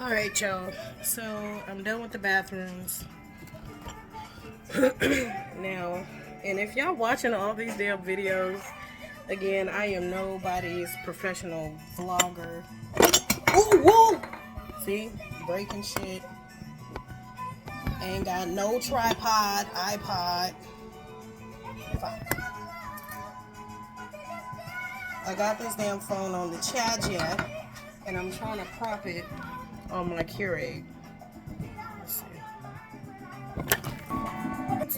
Alright, y'all. So, I'm done with the bathrooms. Now, and if y'all watching all these damn videos, again, I am nobody's professional vlogger. Ooh, woo! See? Breaking shit. Ain't got no tripod, iPod. I got this damn phone on the charger, and I'm trying to prop it on my Keurig. Let's see.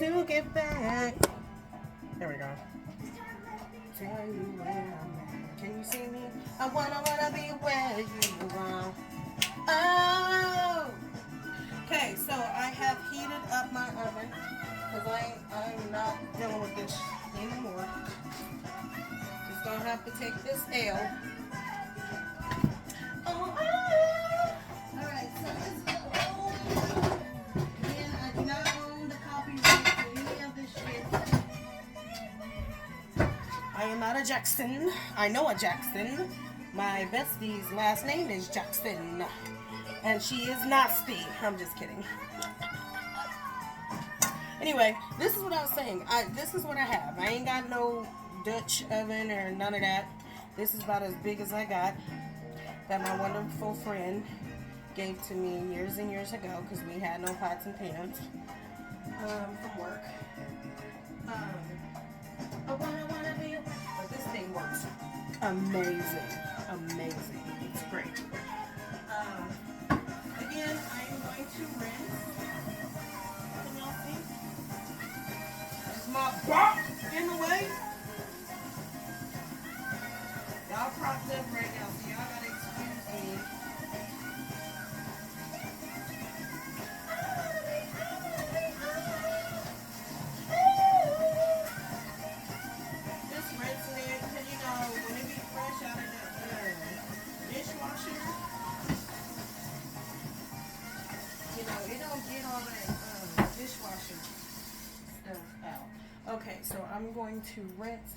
To get back. There we go. Tell you where I'm at. Can you see me? I wanna be where you are. Oh! Okay, so I have heated up my oven because I'm not dealing with this anymore. Just gonna have to take this L. Oh, alright, so let's go. Again, I do not own the copyright to any of this shit. I am not a Jackson. I know a Jackson. My bestie's last name is Jackson. And she is nasty. I'm just kidding. Anyway, this is what I was saying. This is what I have. I ain't got no Dutch oven or none of that. This is about as big as I got. That my wonderful friend gave to me years and years ago because we had no pots and pans from work. I wanna be, but this thing works amazing, amazing. It's great. Again, I am going to rinse. Can y'all see? There's my box in the way. Y'all propped up right now, so y'all gotta excuse me. Just rinsing it, because you know, when it be fresh out of the dishwasher, you know, it don't get all that dishwasher stuff out. Okay, so I'm going to rinse.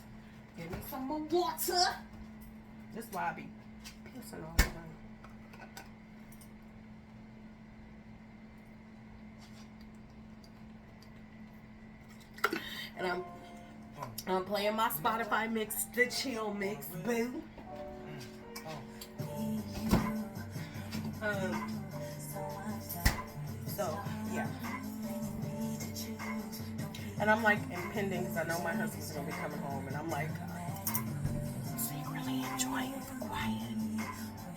Give me some more water. This is why I be pissing all the time. And I'm playing my Spotify mix, the chill mix, boo. So yeah. And I'm like impending because I know my husband's gonna be coming home, and I'm like, so you really enjoying the quiet?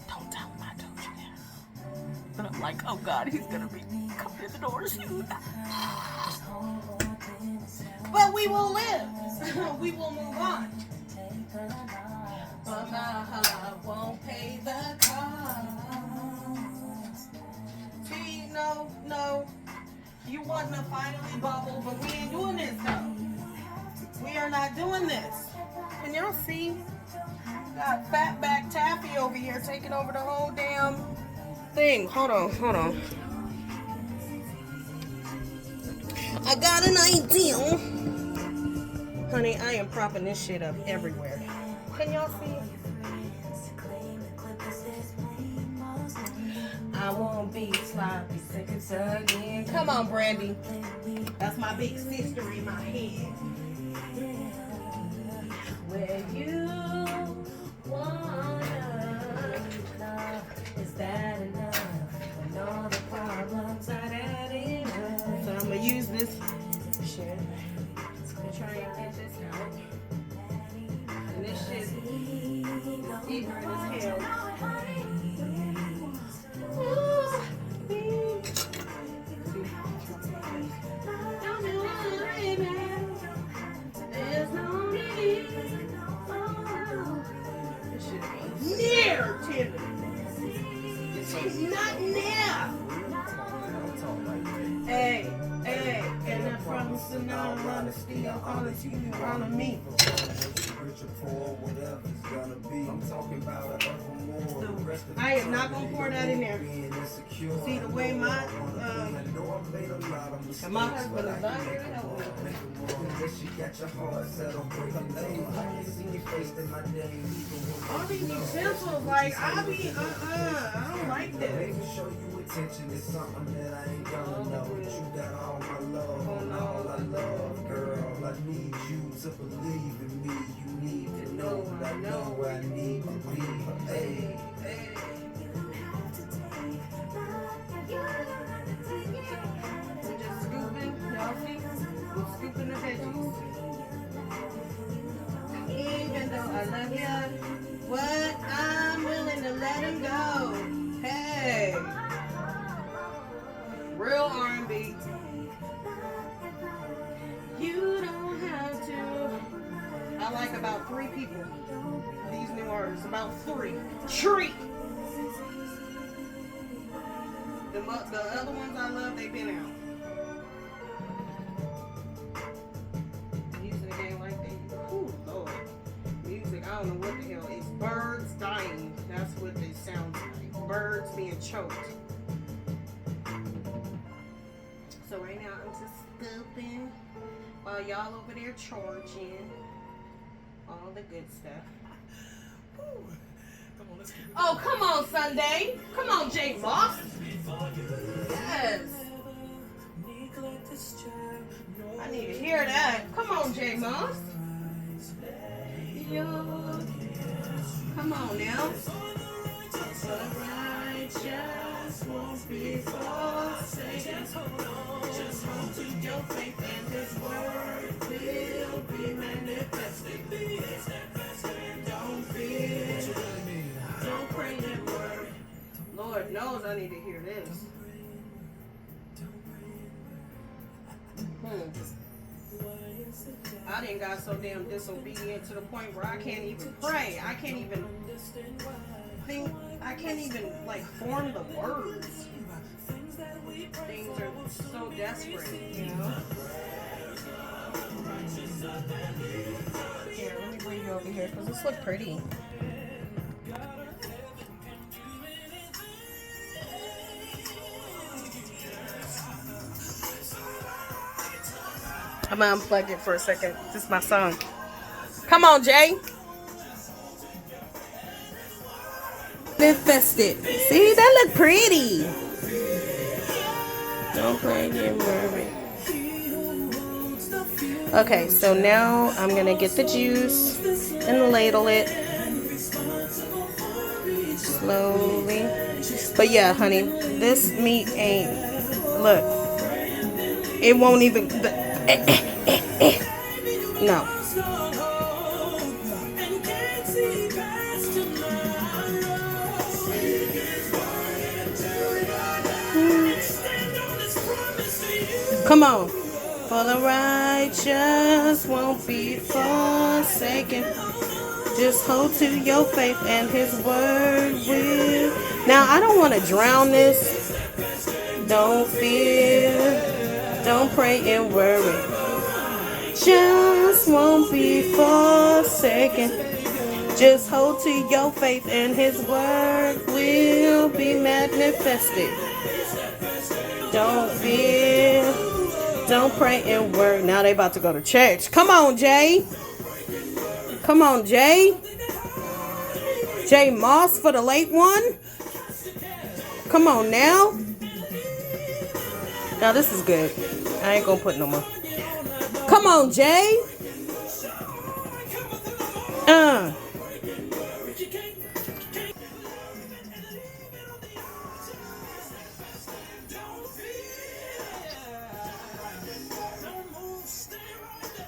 Don't tell him I told you that. But I'm like, oh God, he's gonna be coming to the door soon. But we will live. We will move on. But my heart won't pay the cost. See, no. You want to finally bubble, but we ain't doing this though. We are not doing this. Can y'all see? Got Fatback Taffy over here taking over the whole damn thing. Hold on. I got an idea. Honey, I am propping this shit up everywhere. Can y'all see? I won't be sloppy, sick and again. Come on, Brandy. That's my big sister in my head. Where you wanna love, is that enough? When all the problems are adding up. So I'm gonna use this shit to try and get this out. And this shit is ignorant as hell. Near tender. She's not near. Hey, and from truth and all honesty. I'm honest, you can honor me. I am not gonna pour that in there. See the way my husband is not here to help me. All these utensils, like I don't like this. Attention is something that I ain't gonna know. But you got all my love, all I love, girl. I need you to believe in me. You need to know what I know where I need to be. Hey, hey. We're just scooping, y'all see? We're scooping the veggies. Even though I love ya, what I'm willing to let him go. Hey. Real R&B. You don't have to. I like about 3 people. These new artists, about 3. Tree. The other ones I love, they've been out. Music ain't like that. Ooh, Lord. Music, I don't know what the hell. It's birds dying. That's what it sounds like. Birds being choked. So right now I'm just scooping while y'all over there charging all the good stuff. Oh, come on, Sunday. Come on, Jay Moss. Yes. I need to hear that. Come on, Jay Moss. Come on now. Just won't be forsaken. Just hold to your faith and His word will be manifested. Don't fear, don't pray and worry. Lord knows I need to hear this. I done got so damn disobedient to the point where I can't even pray. I can't even think. I can't even like form the words. Things are so desperate, you know. Here, let me bring you over here because this looks pretty. I'm gonna unplug it for a second. This is my song. Come on, Jay. Manifested. See, that look pretty. Don't play, get worried. Okay, so now I'm gonna get the juice and ladle it slowly. But yeah, honey, this meat ain't. Look, it won't even. No. Come on. For the righteous won't be forsaken. Just hold to your faith and His word will. Now, I don't want to drown this. Don't fear. Don't pray and worry. Just won't be forsaken. Just hold to your faith and His word will be manifested. Don't fear. Don't pray and worry. Now they about to go to church. Come on, Jay. Come on, Jay. Jay Moss for the late one. Come on now. Now this is good. I ain't gonna put no more. Come on, Jay.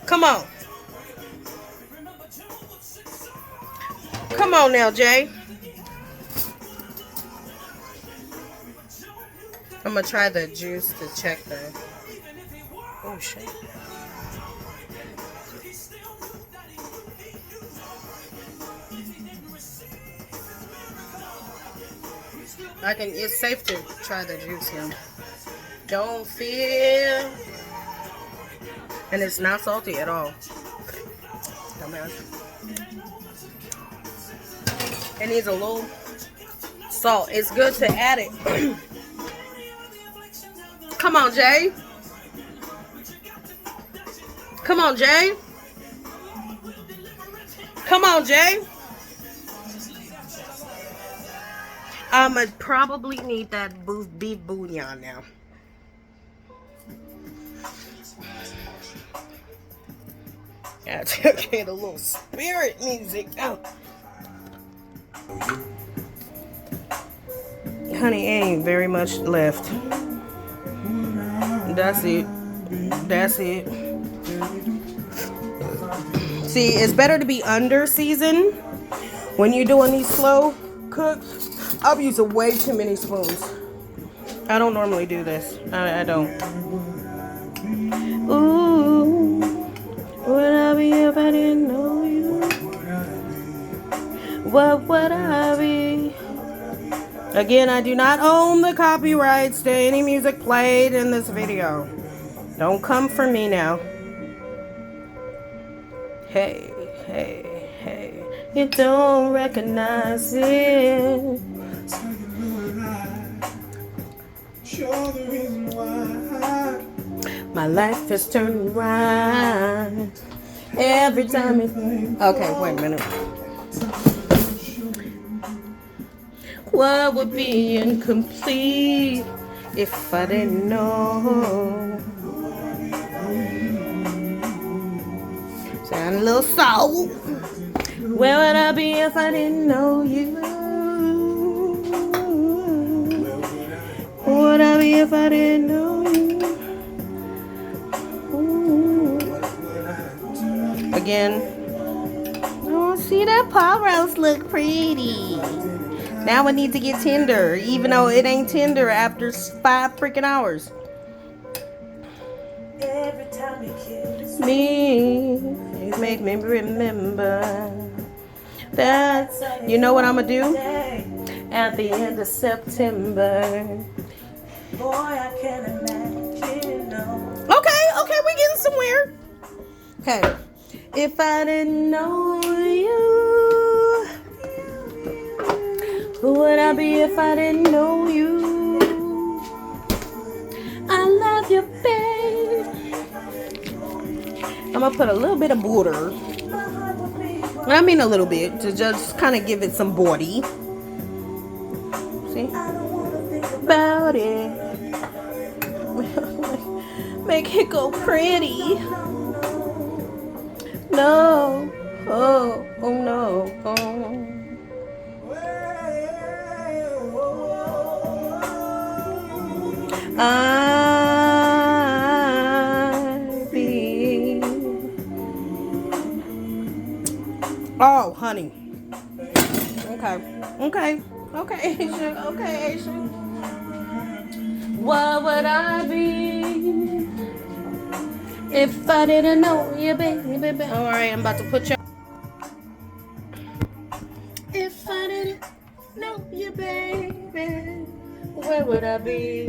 Come on. Come on now, Jay. I'm gonna try the juice to check the. Oh shit. It's safe to try the juice here. Don't fear. And it's not salty at all. Dumbass. It needs a little salt. It's good to add it. Come on, Jay. Come on, Jay. Come on, Jay. I'ma probably need that beef bouillon now. Yeah, get a little spirit music. Oh. Honey, ain't very much left. That's it. That's it. See, it's better to be under seasoned when you're doing these slow cooks. I'm using way too many spoons. I don't normally do this. I don't. Ooh, would I be if I didn't know you? What would I be? Again, I do not own the copyrights to any music played in this video. Don't come for me now. Hey, hey, hey. You don't recognize it. My life has turned around every time it... Okay, wait a minute. What would be incomplete if I didn't know? Sound a little salt. Where would I be if I didn't know you? Where would I be if I didn't know you? Again. Oh, see that pot roast look pretty. Now I need to get tender, even though it ain't tender after 5 freaking hours. Every time you kiss me, you make me remember that. You know what I'm gonna do? At the end of September. Boy, I can't imagine. Okay, we're getting somewhere. Okay. If I didn't know you, who would I be if I didn't know you? I love you, babe. I'm gonna put a little bit of butter. I mean a little bit to just kind of give it some body. See? About it. Make it go pretty. No. Oh no. Oh. I be. Oh, honey. Okay, Aisha. Okay, Aisha. What would I be if I didn't know you, baby? All right, I'm about to put you. If I didn't know you, baby, where would I be?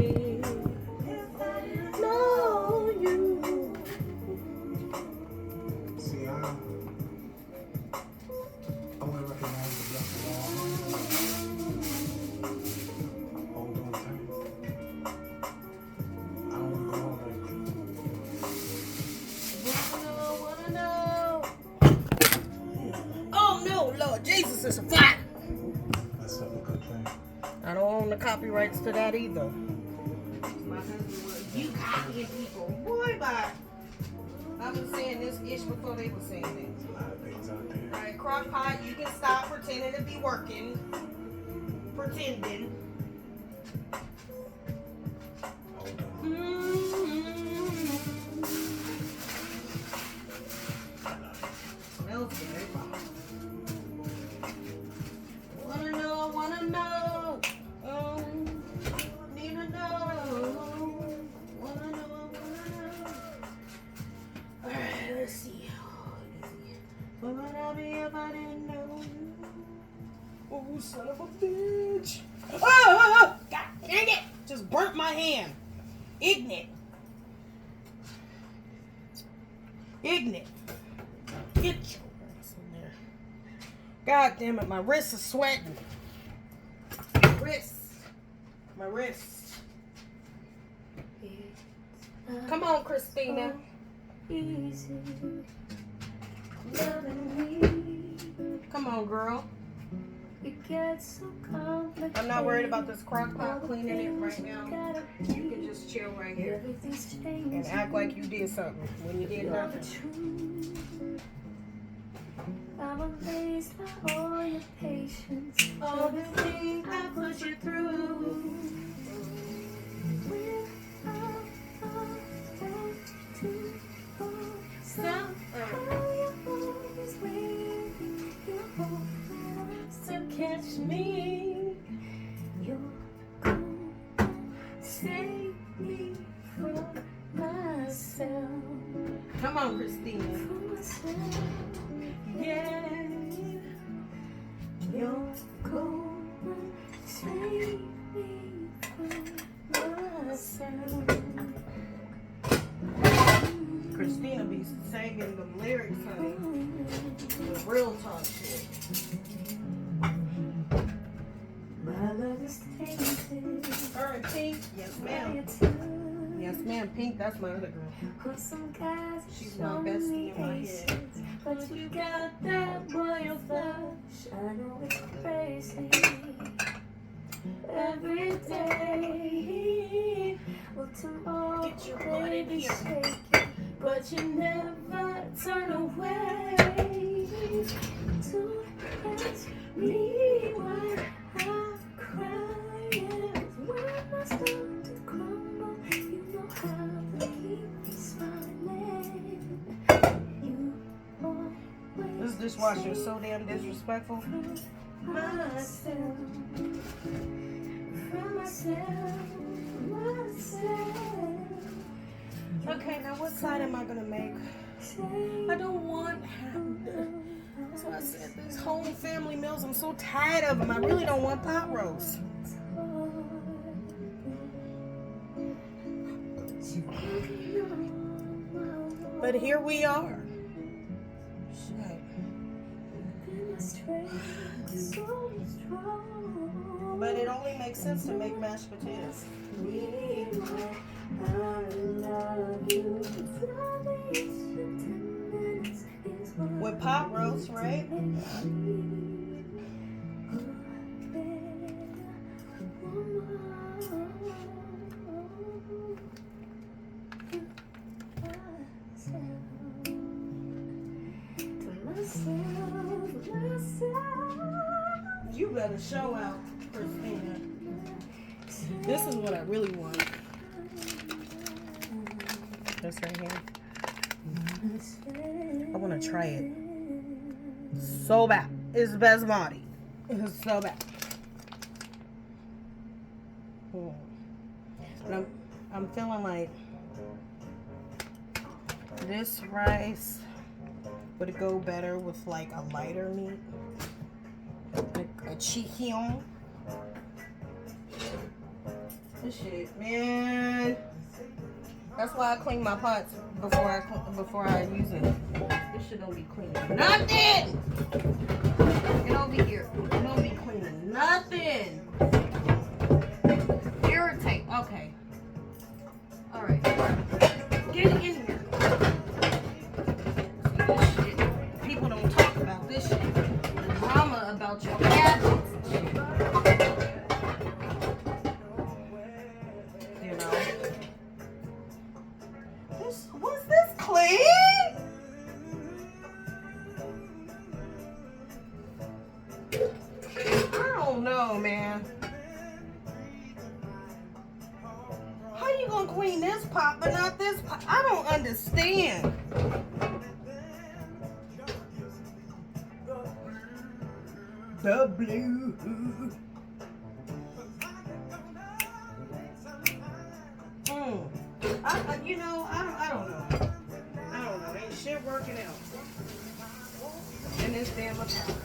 Know you. See, I want to recognize the black hold on tight. I don't want to go home Wanna know. Oh no, Lord Jesus, it's a fire. That's a good thing. I don't own the copyrights to that either. You copying people. Boy, bye. I've been saying this ish before they were saying it. There's a lot of things out there. Alright, Crock-Pot, you can stop pretending to be working. Pretending. Hold on. Smells good. Wanna know. Need to know. Wanna know. Alright, let's see. What would I be if I didn't know you? Oh, son of a bitch. Oh, God dang it. Just burnt my hand. Ignorant. Ignorant. Get your ass in there. God damn it, my wrist is sweating. My wrist. Come on, Christina. Easy loving me. Come on, girl. It gets so complicated. I'm not worried about this crock pot cleaning it right now. You can just chill right here Everything's changed. and act like you did something when you did nothing. I'm amazed by all your patience. All the things I put you through. Stop. So catch me. You're gonna save me from myself. Come on, Christina. From myself. Yeah. You're gonna save me from myself. Christina be singing them lyrics, honey. The real talk shit. My love is tainted. Her and Pink, yes ma'am. Yes ma'am, Pink, that's my other girl. On some guys, She's my bestie in my head. but you got that royal flush. I know it's crazy. Every day, well tomorrow Get your butt in baby here. shaking, but you never turn away. Don't ask me why I'm crying. When I start to crumble, you know how to keep me smiling. You always This dishwasher is so damn disrespectful. myself, from myself. Okay, now what side am I gonna make? I don't want. That's why I said these home family meals. I'm so tired of them. I really don't want pot roast. But here we are. Shit. But it only makes sense to make mashed potatoes. With pot roast, right? You better show out, Christina. This is what I really want. This right here. I want to try it so bad. It's basmati. It's so bad. But I'm feeling like this rice would go better with like a lighter meat, like a chicken. This shit, man. That's why I clean my pots before I use it. This shit don't be cleaning nothing. Get over here. It don't be cleaning nothing. Irritate. Okay. All right. Get in here. See this shit. People don't talk about this shit. The drama about your habits and shit. You know. Was this clean? I don't know, man. How you gonna clean this pot but not this pot? I don't understand. The blue. You know, I don't know. I don't know. Ain't shit working out. In this damn apartment.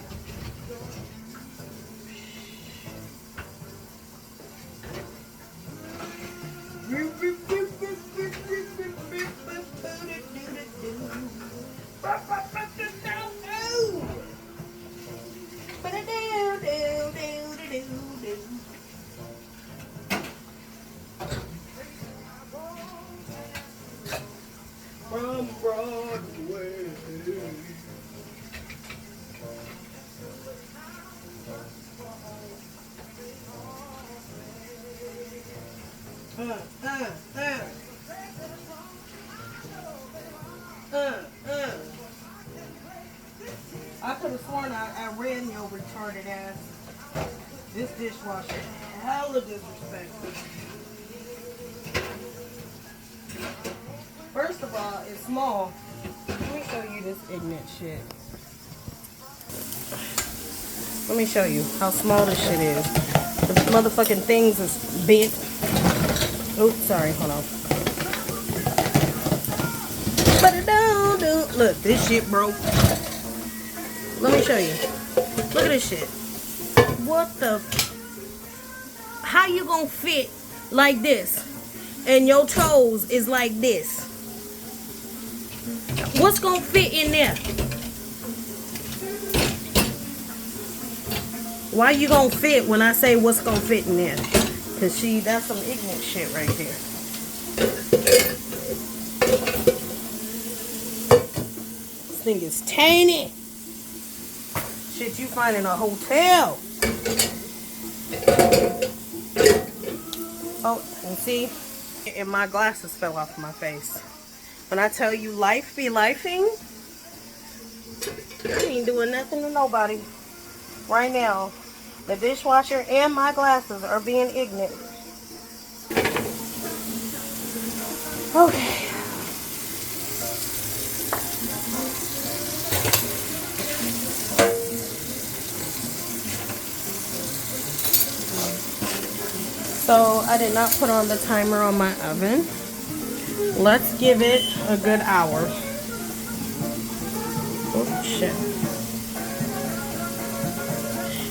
Uh, uh, uh. I could have sworn I ran your retarded ass. This dishwasher, hella disrespectful. First of all, it's small. Let me show you this ignorant shit. Let me show you how small this shit is. The motherfucking things is bent. Oops, sorry, hold on. Look, this shit broke. Let me show you. Look at this shit. What the? How you gonna fit like this? And your toes is like this. What's gonna fit in there? Why you gonna fit when I say what's gonna fit in there? Cause that's some ignorant shit right there. This thing is tiny. Shit you find in a hotel. Oh, and see? And my glasses fell off my face. When I tell you life be lifing, I ain't doing nothing to nobody. Right now, the dishwasher and my glasses are being ignorant. Okay. So I did not put on the timer on my oven. Let's give it a good hour. Oh shit.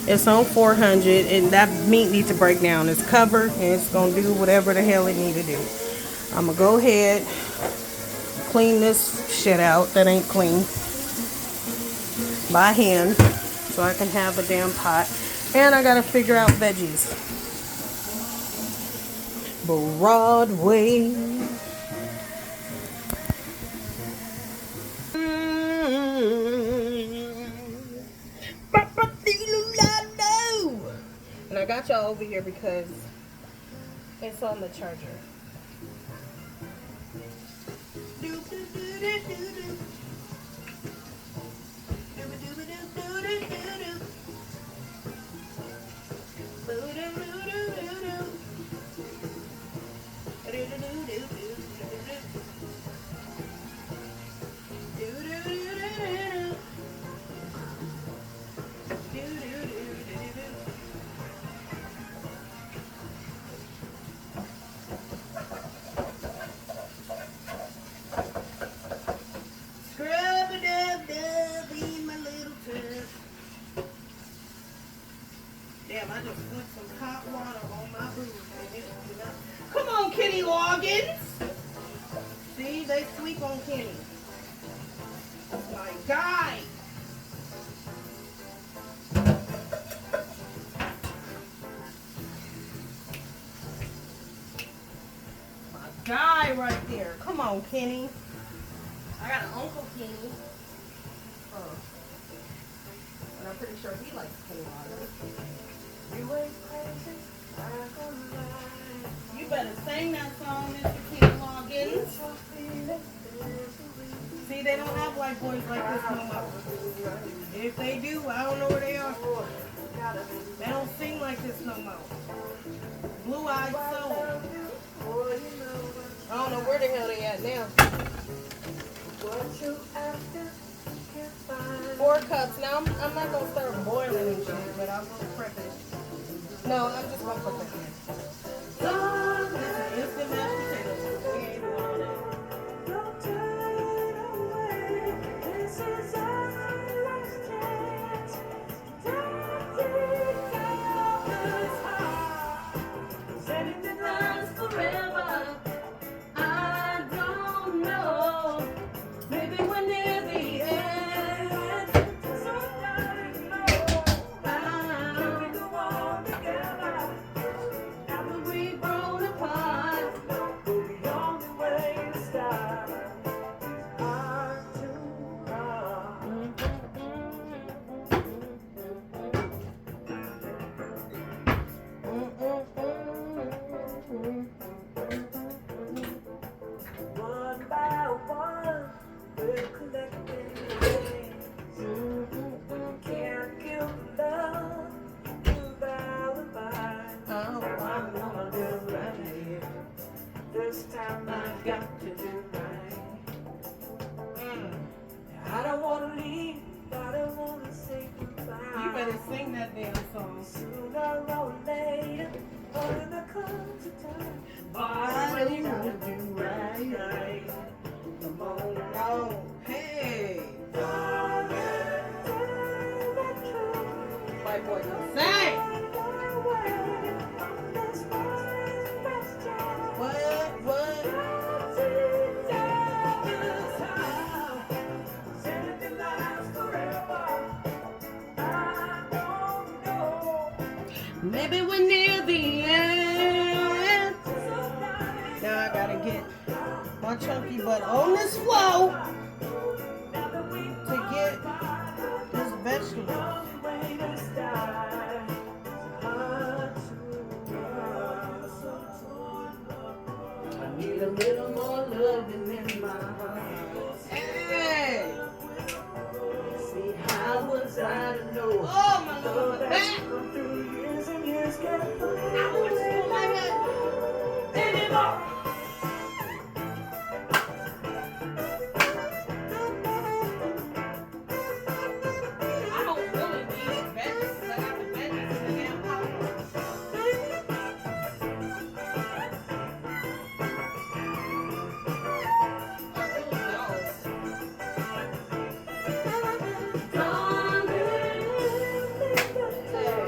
It's on 400 and that meat needs to break down. It's covered and it's gonna do whatever the hell it need to do. I'm gonna go ahead, clean this shit out that ain't clean by hand so I can have a damn pot. And I gotta figure out veggies. Broadway. And I got y'all over here because it's on the charger. Damn, I just put some hot water on my boots. Come on, Kenny Loggins. See, they sleep on Kenny. My guy. My guy right there. Come on, Kenny. I got an Uncle Kenny. And I'm pretty sure he likes Kenny Loggins. You better sing that song, Mr. Kenny Loggins. See, they don't have white boys like this no more. If they do, I don't know where they are. They don't sing like this no more. Blue-eyed soul. I don't know where the hell they at now. 4 cups. Now, I'm not going to start boiling and shit, but I'll go prep it. No, I'm just going to put that in. So, this is instant mashed potatoes. We ain't doing all that. got to do right. I don't wanna leave, I don't wanna say goodbye. You better sing that damn song. Sooner or later, when there comes a time, I when you don't gotta wanna do right. Come on, Oh, hey. White boy, now sing. What? Maybe we're near the end. Now I gotta get my chunky butt on this flow to get this vegetable. I need a little more loving in my heart. Hey! See, how was I to know? Oh, my Lord, my back! Come through years and years, can't I want to pull my head. anymore. I don't really need veggies. I got the veggies in the damn house. I really don't. Hey.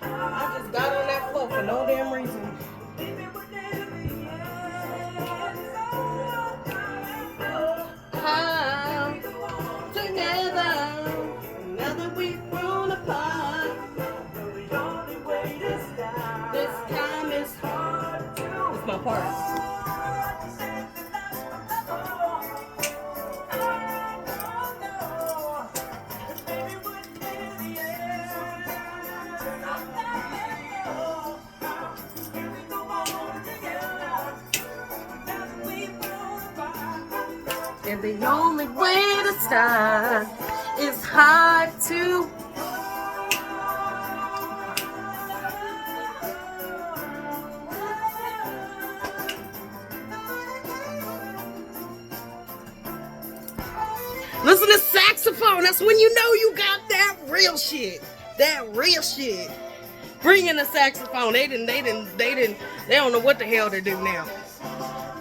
I just got on that floor for no damn reason. How together, now that we've grown apart, this time is hard. It's my part. And the only way to start is hard to. Listen to saxophone. That's when you know you got that real shit. That real shit. Bring in the saxophone. They don't know what the hell to do now.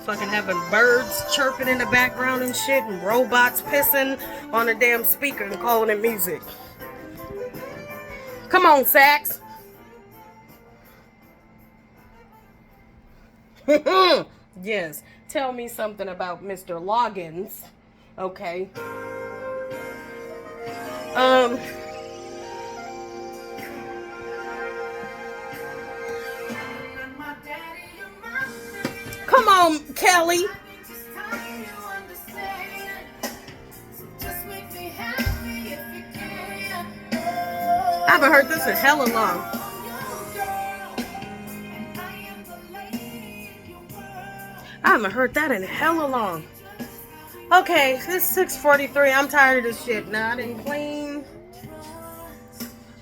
Fucking having birds chirping in the background and shit, and robots pissing on the damn speaker and calling it music. Come on, sax. Yes. Tell me something about Mr. Loggins. Okay. Come on, Kelly. I haven't heard this in hella long. I haven't heard that in hella long. Okay, it's 6:43. I'm tired of this shit. Not and clean.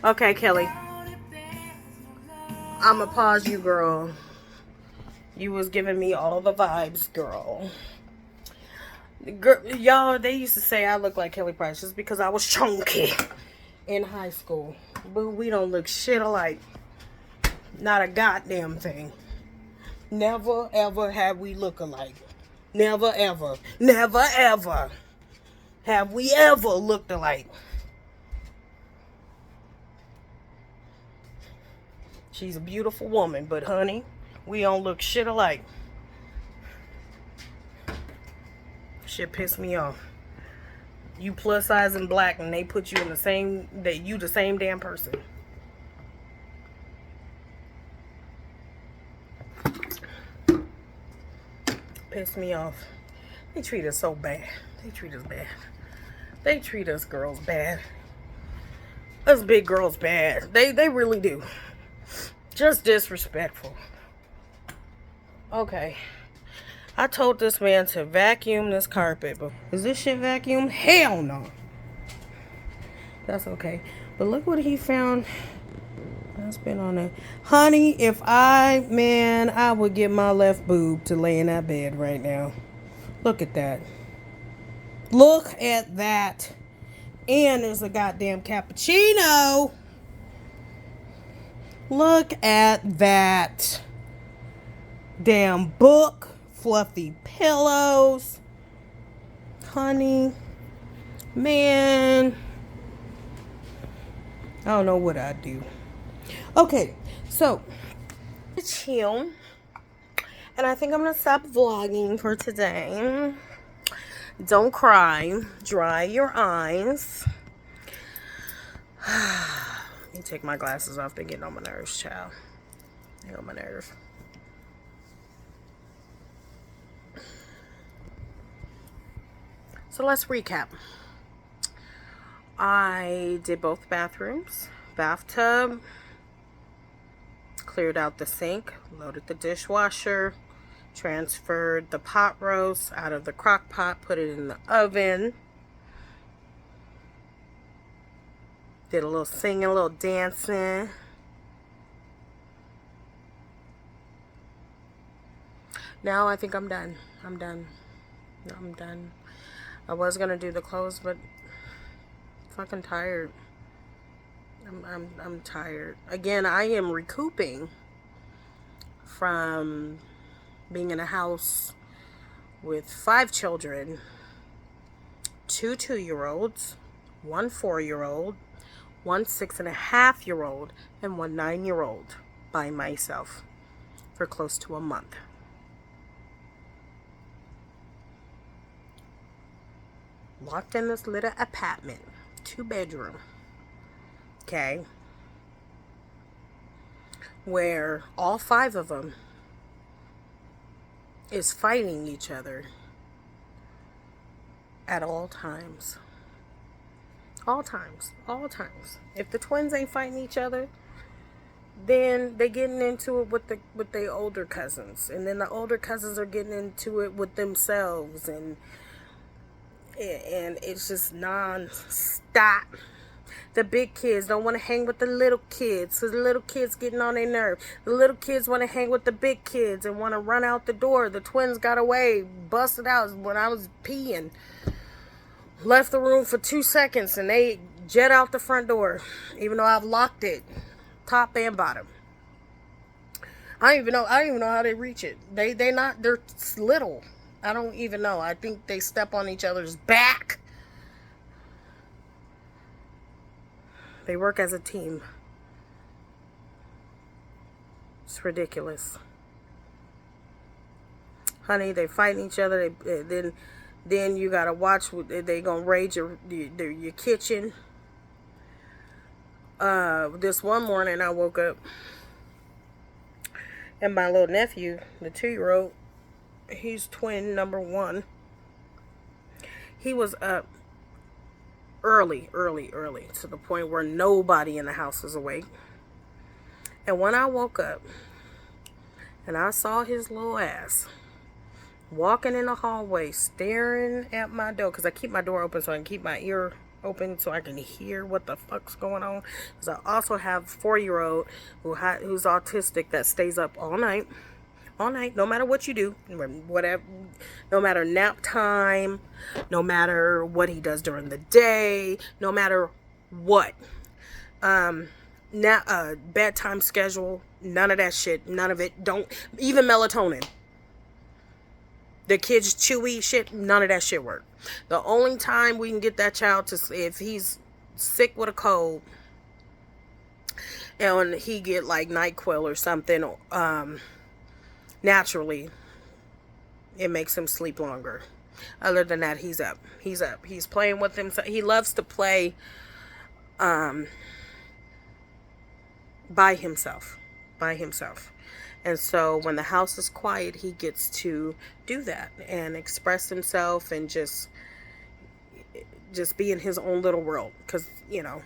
Okay, Kelly. I'ma pause you, girl. You was giving me all the vibes, girl. Girl, y'all, they used to say I look like Kelly Price just because I was chunky in high school. But we don't look shit alike. Not a goddamn thing. Never, ever have we look alike. Never, ever. Never, ever have we ever looked alike. She's a beautiful woman, but honey, we don't look shit alike. Shit pissed me off. You plus size and black and they put you in the same, that you the same damn person. Pissed me off. They treat us so bad. They treat us bad. They treat us girls bad. Us big girls bad. They really do. Just disrespectful. Okay. I told this man to vacuum this carpet, but is this shit vacuumed? Hell no. That's okay. But look what he found. That's been on it. Honey, if I would get my left boob to lay in that bed right now. Look at that. Look at that. And there's a goddamn cappuccino. Look at that. Damn book. Fluffy pillows. Honey. Man. I don't know what I'd do. Okay, so chill. And I think I'm gonna stop vlogging for today. Don't cry. Dry your eyes. Let me take my glasses off. They're getting on my nerves, child. They're on my nerve. So let's recap. I did both bathrooms, bathtub, cleared out the sink, loaded the dishwasher, transferred the pot roast out of the crock pot, put it in the oven, did a little singing, a little dancing. Now I think I'm done. I'm done. I was gonna do the clothes, but fucking tired. I'm tired. Again, I am recouping from being in a house with 5 children, 2 2-year-olds, 1 4-year-old, 1 6.5-year-old, and 1 9-year-old by myself for close to a month. Locked in this little apartment, 2-bedroom, okay, where all 5 of them is fighting each other at all times. All times. If the twins ain't fighting each other, then they getting into it with the older cousins, and then the older cousins are getting into it with themselves, and it's just non-stop. The big kids don't want to hang with the little kids, so the little kids getting on their nerve. The little kids want to hang with the big kids and want to run out the door. The twins got away, busted out when I was peeing. Left the room for 2 seconds and they jet out the front door, even though I've locked it, top and bottom. I don't even know how they reach it. They're little. I don't even know. I think they step on each other's back. They work as a team. It's ridiculous. Honey, they fighting each other. Then you gotta watch. They gonna raid your kitchen. This one morning I woke up and my little nephew, the 2-year-old, he's twin number 1. He was up early to the point where nobody in the house was awake. And when I woke up and I saw his little ass walking in the hallway staring at my door, because I keep my door open so I can keep my ear open so I can hear what the fuck's going on, because I also have a 4-year-old who's autistic that stays up all night, no matter what you do, whatever, no matter nap time, no matter what he does during the day, no matter what, bedtime schedule, none of that shit, none of it, don't, even melatonin, the kids chewy shit, none of that shit work. The only time we can get that child to sleep, if he's sick with a cold and he get like NyQuil or something, naturally, it makes him sleep longer. Other than that, he's up. He's playing with himself. He loves to play by himself. And so when the house is quiet, he gets to do that and express himself and just be in his own little world. Because,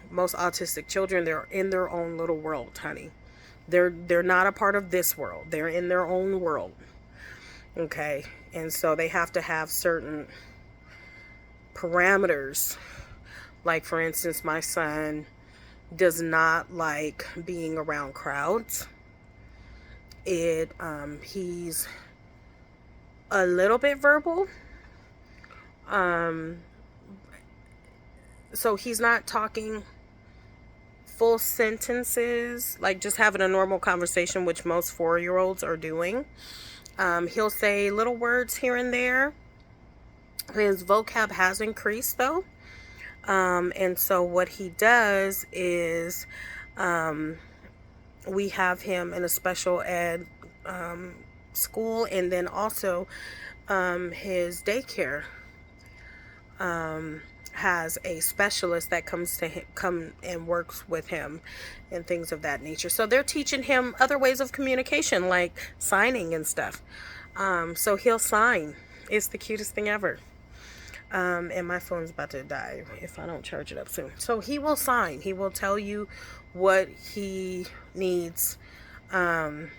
most autistic children, they're in their own little world, honey. They're not a part of this world. They're in their own world. Okay, and so they have to have certain parameters. Like, for instance, my son does not like being around crowds. He's a little bit verbal. So he's not talking full sentences, like just having a normal conversation, which most 4-year-olds are doing. He'll say little words here and there. His vocab has increased though. And so what he does is, we have him in a special ed school, and then also his daycare has a specialist that come and works with him and things of that nature. So they're teaching him other ways of communication, like signing and stuff. So he'll sign. It's the cutest thing ever. And my phone's about to die if I don't charge it up soon. So he will sign. He will tell you what he needs. And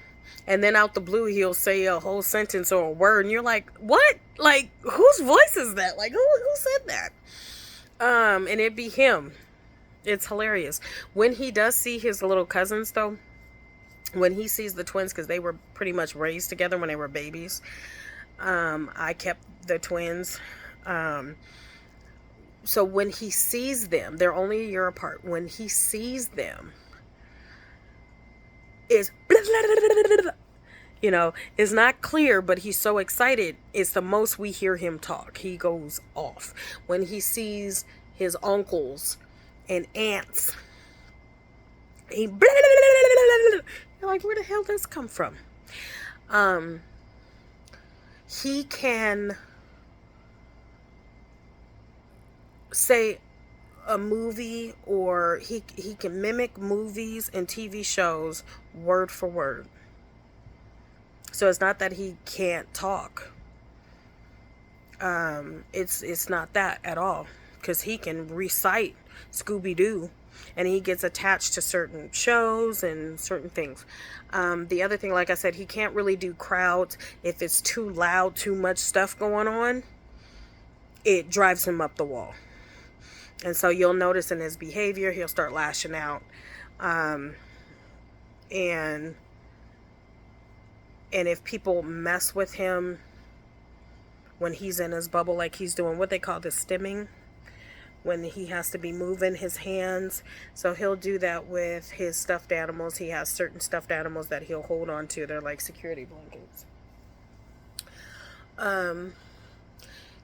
then out the blue, he'll say a whole sentence or a word. And you're like, what? Like, whose voice is that? Like, who said that? And it'd be him. It's hilarious. When he does see his little cousins, though, when he sees the twins, because they were pretty much raised together when they were babies. I kept the twins. So when he sees them, they're only a year apart. When he sees them, it's it's not clear, but he's so excited. It's the most we hear him talk. He goes off when he sees his uncles and aunts. You're like, where the hell did this come from? He can say a movie, or he can mimic movies and TV shows word for word. So it's not that he can't talk. It's not that at all, because he can recite Scooby-Doo, and he gets attached to certain shows and certain things. The other thing, like I said, he can't really do crowds. If it's too loud, too much stuff going on, it drives him up the wall. And so you'll notice in his behavior, he'll start lashing out. And if people mess with him when he's in his bubble, like he's doing what they call the stimming, when he has to be moving his hands. So he'll do that with his stuffed animals. He has certain stuffed animals that he'll hold on to. They're like security blankets.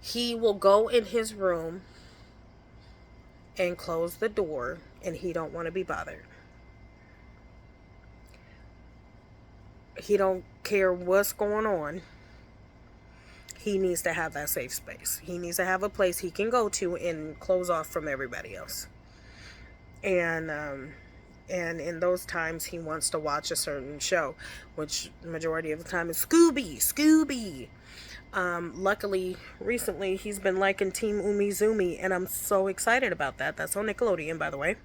He will go in his room and close the door, and he don't want to be bothered. He don't care what's going on. He needs to have that safe space. He needs to have a place he can go to and close off from everybody else. And in those times, he wants to watch a certain show, which majority of the time is Scooby. Luckily, recently, he's been liking Team Umizoomi, and I'm so excited about that. That's on Nickelodeon, by the way.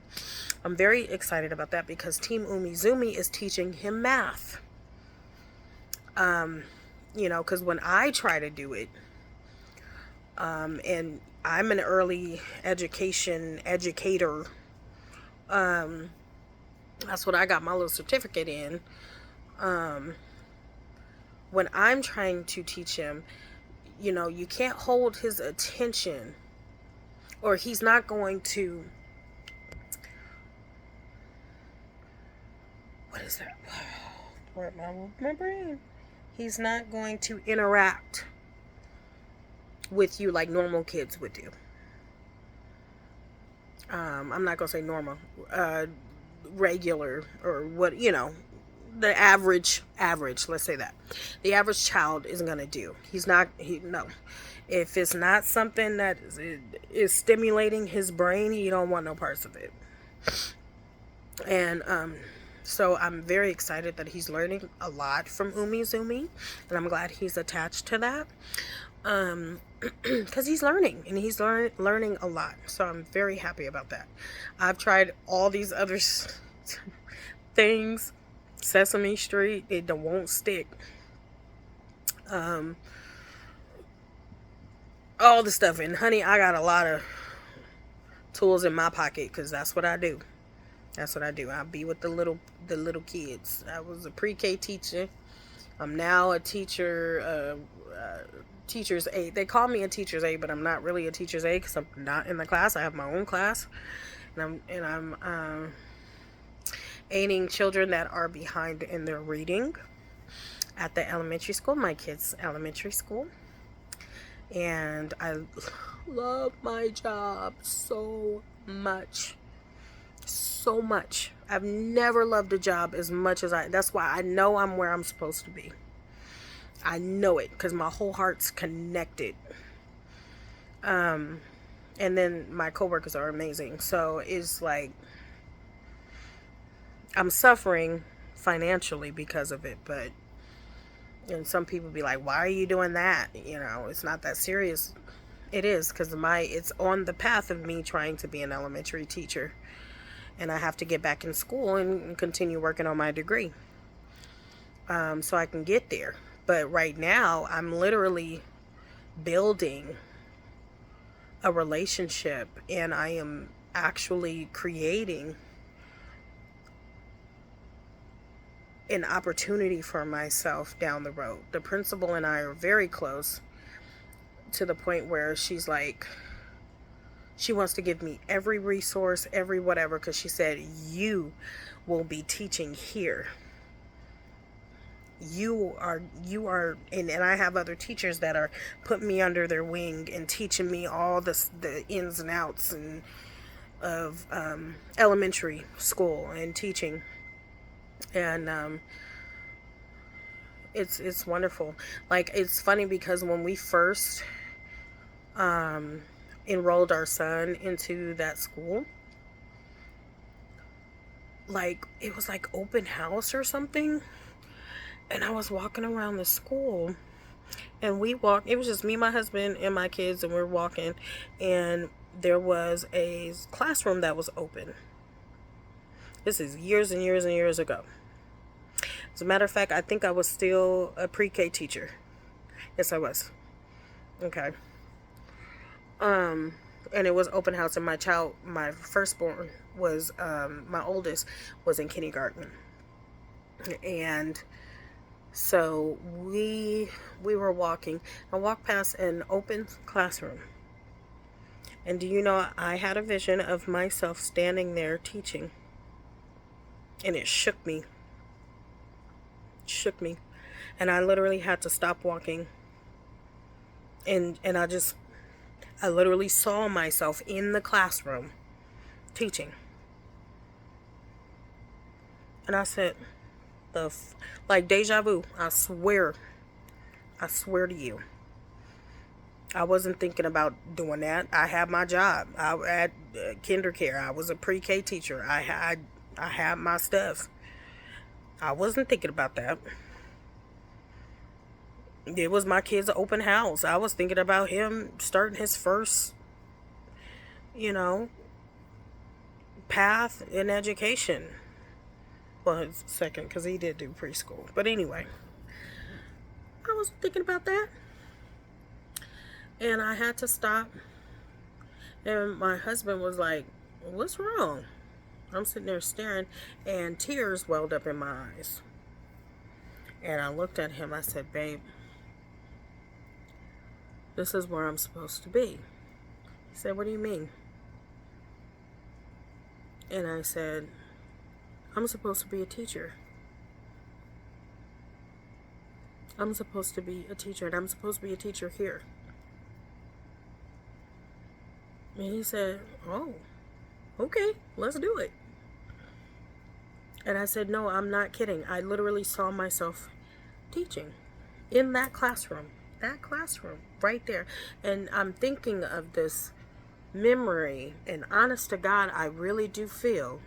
I'm very excited about that because Team Umizoomi is teaching him math. Because when I try to do it, and I'm an early education educator, that's what I got my little certificate in. When I'm trying to teach him, you can't hold his attention, or he's not going to, what is that? Where my brain? He's not going to interact with you like normal kids would do. I'm not going to say normal, regular, or what, the average, let's say that. The average child isn't going to do. No. If it's not something that is stimulating his brain, he don't want no parts of it. And, so I'm very excited that he's learning a lot from Umizoomi, and I'm glad he's attached to that. Because he's learning, and he's learning a lot. So I'm very happy about that. I've tried all these other things. Sesame Street, it won't stick. All the stuff. And honey, I got a lot of tools in my pocket because that's what I do. That's what I do. I be with the little kids. I was a pre-K teacher. I'm now a teacher, teacher's aide. They call me a teacher's aide, but I'm not really a teacher's aide because I'm not in the class. I have my own class, and I'm aiding children that are behind in their reading at the elementary school, my kids' elementary school. And I love my job so much. So much. I've never loved a job as much as that's why I know I'm where I'm supposed to be. I know it because my whole heart's connected. And then my coworkers are amazing. So it's like I'm suffering financially because of it, but and some people be like, why are you doing that? You know, it's not that serious. It is because it's on the path of me trying to be an elementary teacher. And I have to get back in school and continue working on my degree. So I can get there. But right now, I'm literally building a relationship. And I am actually creating an opportunity for myself down the road. The principal and I are very close to the point where she's like, she wants to give me every resource, every whatever, because she said, you will be teaching here. You are, and I have other teachers that are putting me under their wing and teaching me all the ins and outs of elementary school and teaching. And it's wonderful. Like, it's funny because when we first enrolled our son into that school, like, it was like open house or something, and I was walking around the school, and it was just me, my husband, and my kids, and we were walking, and there was a classroom that was open. This is years and years and years ago. As a matter of fact, I think I was still a pre-K teacher. Yes, I was. Okay. And it was open house, and my firstborn was, my oldest was in kindergarten. And so we were walking. I walked past an open classroom. And do you know, I had a vision of myself standing there teaching. And it shook me. And I literally had to stop walking. And I literally saw myself in the classroom teaching. And I said, like deja vu, I swear to you. I wasn't thinking about doing that. I had my job. I had kindergarten. I was a pre-K teacher. I had my stuff. I wasn't thinking about that. It was my kid's open house. I was thinking about him starting his first, path in education. Well, his second, because he did do preschool. But anyway, I was thinking about that. And I had to stop. And my husband was like, what's wrong? I'm sitting there staring, and tears welled up in my eyes. And I looked at him. I said, babe, this is where I'm supposed to be. He said, what do you mean? And I said, I'm supposed to be a teacher. I'm supposed to be a teacher, and I'm supposed to be a teacher here. And he said, oh, okay, let's do it. And I said, no, I'm not kidding. I literally saw myself teaching in that classroom right there. And I'm thinking of this memory, and honest to God, I really do feel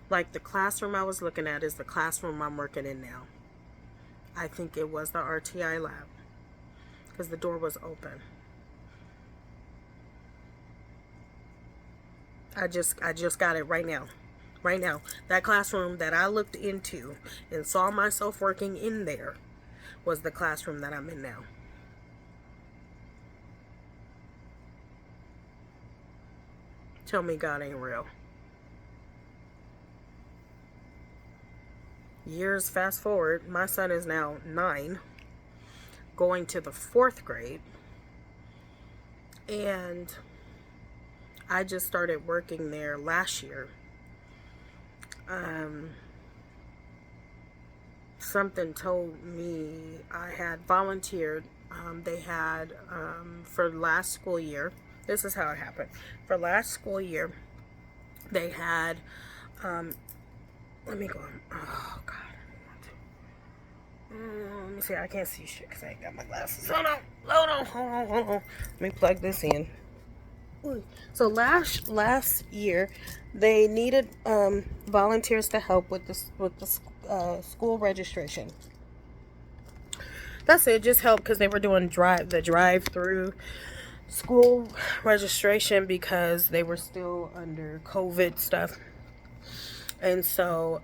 like the classroom I was looking at is the classroom I'm working in now. I think it was the RTI lab because the door was open. I just got it right now. Right now. That classroom that I looked into and saw myself working in there was the classroom that I'm in now. Tell me God ain't real. Years fast forward, my son is now 9, going to the 4th grade. And I just started working there last year. Something told me I had volunteered. They had, for last school year, this is how it happened. For last school year, they had, let me go. Oh, God. Let me see. I can't see shit because I ain't got my glasses. Hold on. Let me plug this in. So last year, they needed volunteers to help with the school registration. That's it. Just help because they were doing the drive-through school registration because they were still under COVID stuff. And so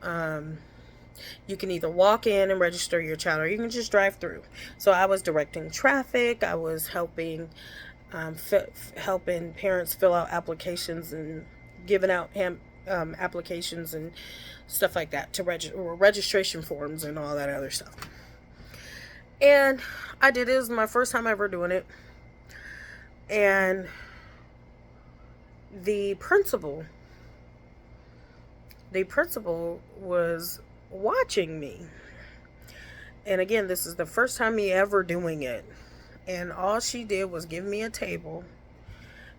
you can either walk in and register your child or you can just drive through. So I was directing traffic. I was helping helping parents fill out applications and giving out applications and stuff like that to registration forms and all that other stuff. And I did it. It was my first time ever doing it. And the principal was watching me. And again, this is the first time me ever doing it. And all she did was give me a table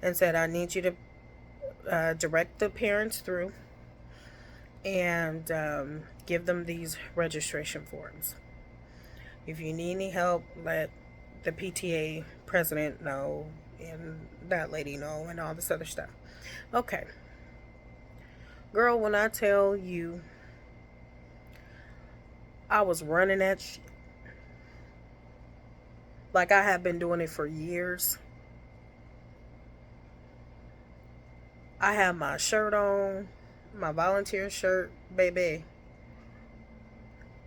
and said, I need you to direct the parents through and give them these registration forms. If you need any help, let the PTA president know and that lady know and all this other stuff. Okay. Girl, when I tell you I was running that shit like I have been doing it for years. I have my shirt on, my volunteer shirt, baby.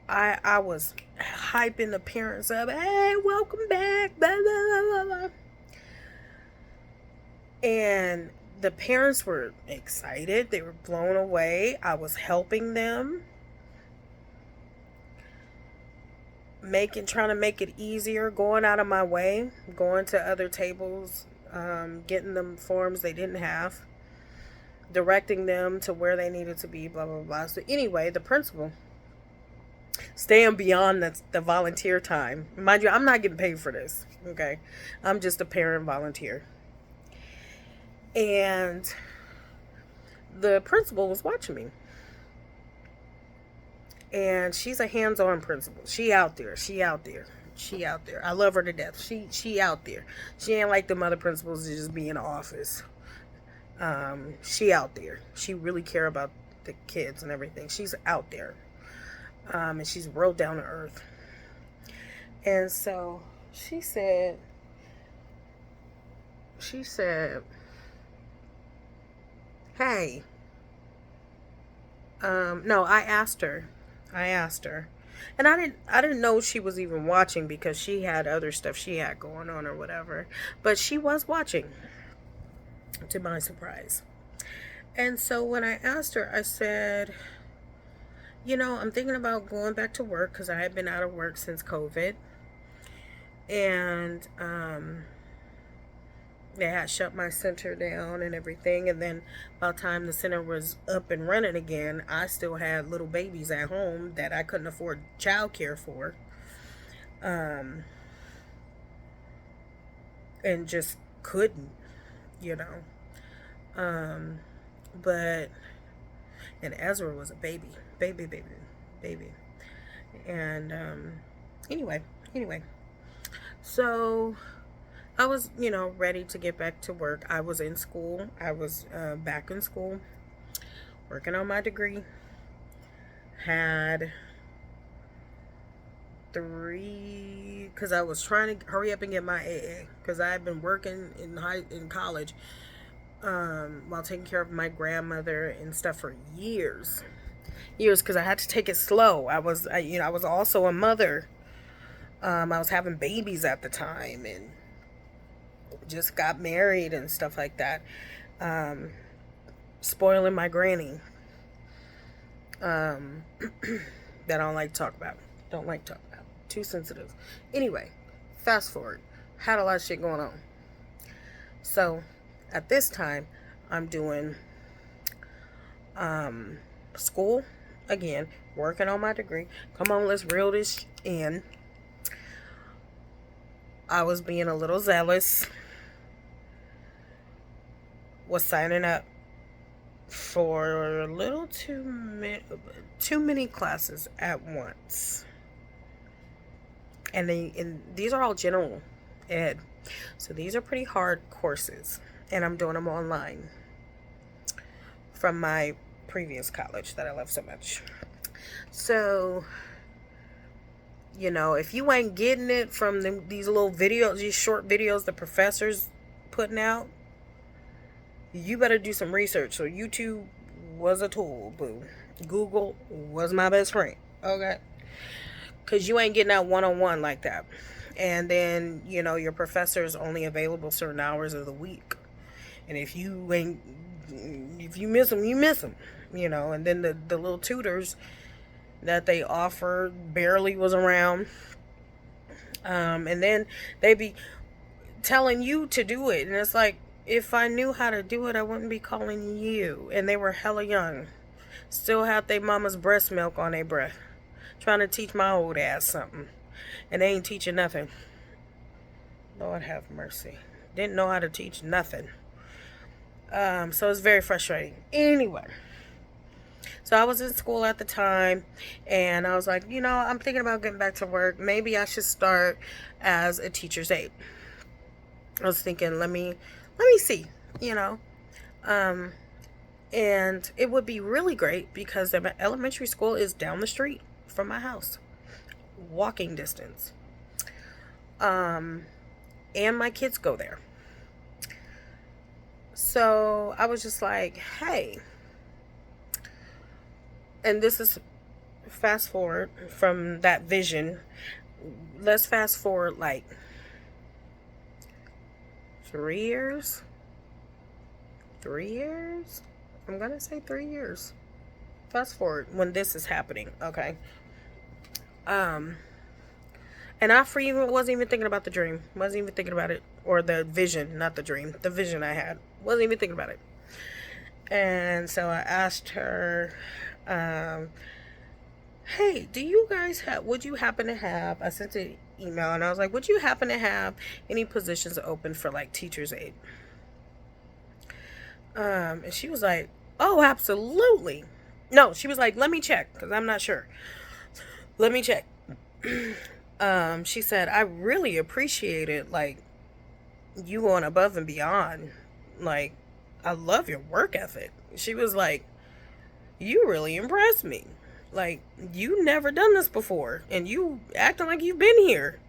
I was hyping the parents up. Hey, welcome back. Blah, blah, blah, blah. And the parents were excited. They were blown away. I was helping them. Trying to make it easier, going out of my way, going to other tables, getting them forms they didn't have, directing them to where they needed to be, blah, blah, blah. So anyway, the principal, staying beyond the volunteer time. Mind you, I'm not getting paid for this, okay? I'm just a parent volunteer. And the principal was watching me. And she's a hands-on principal. She out there. I love her to death. She out there. She ain't like them other principals that just be in the office. She out there. She really care about the kids and everything. She's out there. And she's real down to earth. And so she said, hey, no, I asked her, and I didn't know she was even watching because she had other stuff she had going on or whatever, but she was watching, to my surprise. And so when I asked her, I said, I'm thinking about going back to work because I had been out of work since COVID, and they had shut my center down and everything. And then by the time the center was up and running again, I still had little babies at home that I couldn't afford childcare for. And just couldn't, but, and Ezra was a baby. And, anyway. So I was, ready to get back to work. I was in school. I was back in school, working on my degree. Had 3, because I was trying to hurry up and get my AA, because I had been working in college while taking care of my grandmother and stuff for years, because I had to take it slow. I was also a mother I was having babies at the time and just got married and stuff like that. Spoiling my granny. That I don't like to talk about. Too sensitive. Anyway, fast forward. Had a lot of shit going on. So, at this time, I'm doing school again, working on my degree. Come on, let's reel this in. I was being a little zealous. Was signing up for a little too many classes at once. And these are all general ed. So these are pretty hard courses. And I'm doing them online from my previous college that I love so much. So, you know, if you ain't getting it from these little videos, these short videos the professor's putting out, you better do some research. So YouTube was a tool, boo. Google was my best friend. Okay? Because you ain't getting that one-on-one like that. And then, you know, your professor is only available certain hours of the week. And if you miss them, you miss them. You know, and then the little tutors that they offer barely was around. And then they be telling you to do it. And it's like, if I knew how to do it, I wouldn't be calling you. And they were hella young. Still had their mama's breast milk on their breath. Trying to teach my old ass something. And they ain't teaching nothing. Lord have mercy. Didn't know how to teach nothing. So it's very frustrating. Anyway. So I was in school at the time. And I was like, you know, I'm thinking about getting back to work. Maybe I should start as a teacher's aide. I was thinking, let me see, you know. And it would be really great because the elementary school is down the street from my house. Walking distance. And my kids go there. So I was just like, hey. And this is fast forward from that vision. Let's fast forward like 3 years. 3 years? I'm going to say 3 years. Fast forward when this is happening, okay? And I wasn't even thinking about the dream. Wasn't even thinking about it. Or the vision, not the dream. The vision I had. Wasn't even thinking about it. And so I asked her, hey, would you happen to have, I sent an email and I was like, would you happen to have any positions open for like teacher's aide? And she was like, oh, absolutely. No, she was like, let me check, because I'm not sure. Let me check. She said, I really appreciate it, like, you going above and beyond. Like, I love your work ethic. She was like, you really impressed me. Like, you never done this before, and you acting like you've been here.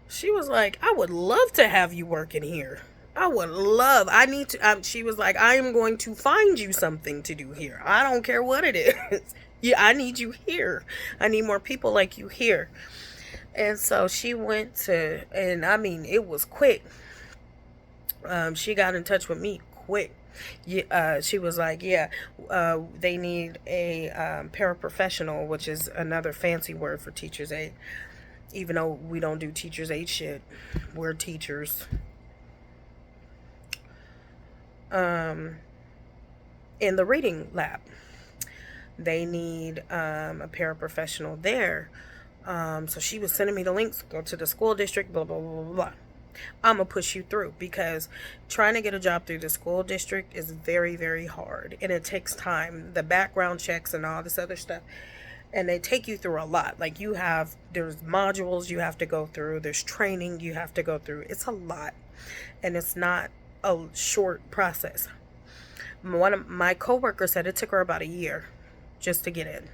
She was like, I would love to have you working here. She was like, I am going to find you something to do here. I don't care what it is. Yeah, I need you here. I need more people like you here. And so she went to, and I mean, it was quick. She got in touch with me quick. Yeah, she was like, yeah, they need a paraprofessional, which is another fancy word for teacher's aide. Even though we don't do teacher's aide shit, we're teachers. In the reading lab, they need a paraprofessional there. So she was sending me the links. Go to the school district, blah, blah, blah, blah, blah. I'm going to push you through, because trying to get a job through the school district is very, very hard. And it takes time. The background checks and all this other stuff. And they take you through a lot. Like there's modules you have to go through. There's training you have to go through. It's a lot. And it's not a short process. One of my coworkers said it took her about a year just to get in.